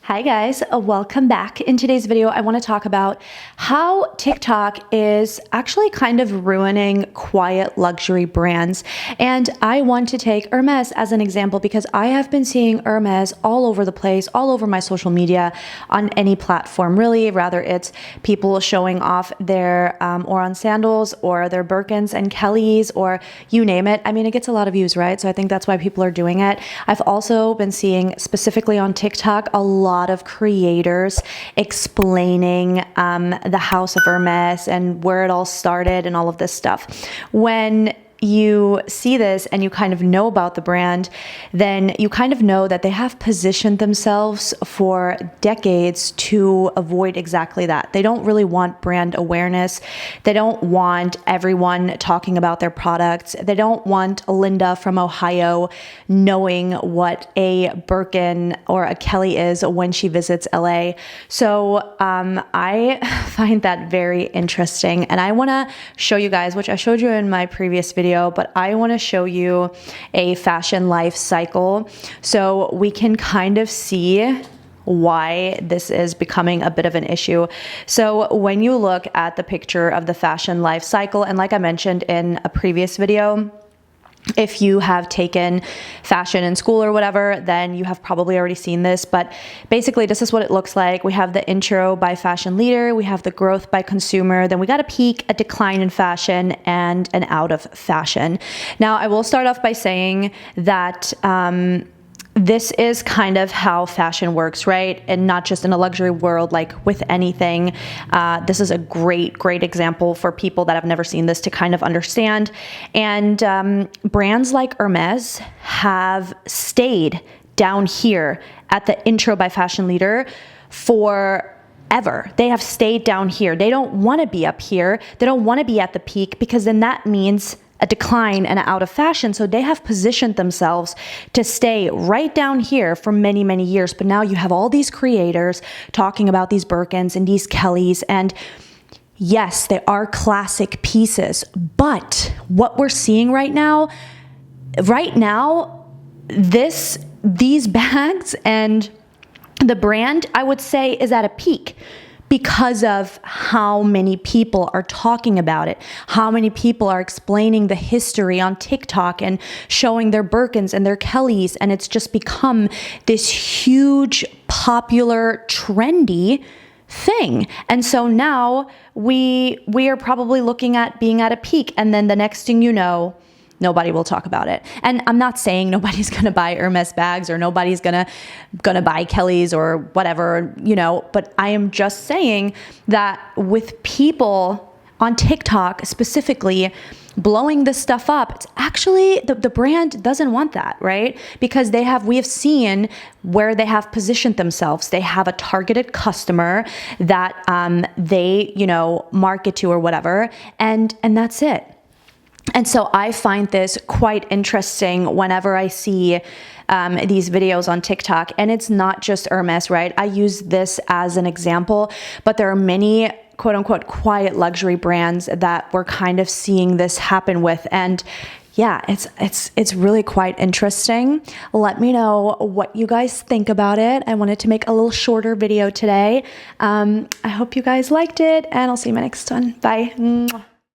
Hi guys, welcome back. In today's video, I want to talk about how TikTok is actually kind of ruining quiet luxury brands. And I want to take Hermes as an example because I have been seeing Hermes all over the place, all over my social media, on any platform really, rather it's people showing off their Oran sandals or their Birkins and Kellys or you name it. I mean, it gets a lot of views, right? So I think that's why people are doing it. I've also been seeing specifically on TikTok a lot of creators explaining the house of Hermes and where it all started and all of this stuff. When you see this and you kind of know about the brand, then you kind of know that they have positioned themselves for decades to avoid exactly that. They don't really want brand awareness. They don't want everyone talking about their products. They don't want Linda from Ohio knowing what a Birkin or a Kelly is when she visits LA. So I find that very interesting. And I want to show you guys, which I showed you in my previous video, but I want to show you a fashion life cycle so we can kind of see why this is becoming a bit of an issue. So when you look at the picture of the fashion life cycle, and like I mentioned in a previous video, if you have taken fashion in school or whatever, then you have probably already seen this, but basically this is what it looks like. We have the intro by fashion leader, we have the growth by consumer, then we got a peak, a decline in fashion, and an out of fashion. Now, I will start off by saying that this is kind of how fashion works, right? And not just in a luxury world, like with anything. This is a great example for people that have never seen this to kind of understand. And brands like Hermes have stayed down here at the intro by fashion leader forever. They have stayed down here. They don't want to be up here. They don't want to be at the peak because then that means a decline and out of fashion. So they have positioned themselves to stay right down here for many, many years. But now you have all these creators talking about these Birkins and these Kellys. And yes, they are classic pieces. But what we're seeing right now, these bags and the brand, I would say, is at a peak, because of how many people are talking about it, how many people are explaining the history on TikTok and showing their Birkins and their Kellys, and it's just become this huge, popular, trendy thing. And so now we are probably looking at being at a peak, and then the next thing you know, nobody will talk about it. And I'm not saying nobody's going to buy Hermes bags or nobody's going to buy Kellys or whatever, you know, but I am just saying that with people on TikTok specifically blowing this stuff up, it's actually the brand doesn't want that, right? Because we have seen where they have positioned themselves. They have a targeted customer that they, you know, market to or whatever, and that's it. And so I find this quite interesting whenever I see these videos on TikTok. And it's not just Hermes, right? I use this as an example, but there are many quote unquote quiet luxury brands that we're kind of seeing this happen with. And yeah, it's really quite interesting. Let me know what you guys think about it. I wanted to make a little shorter video today. I hope you guys liked it, and I'll see you in my next one. Bye.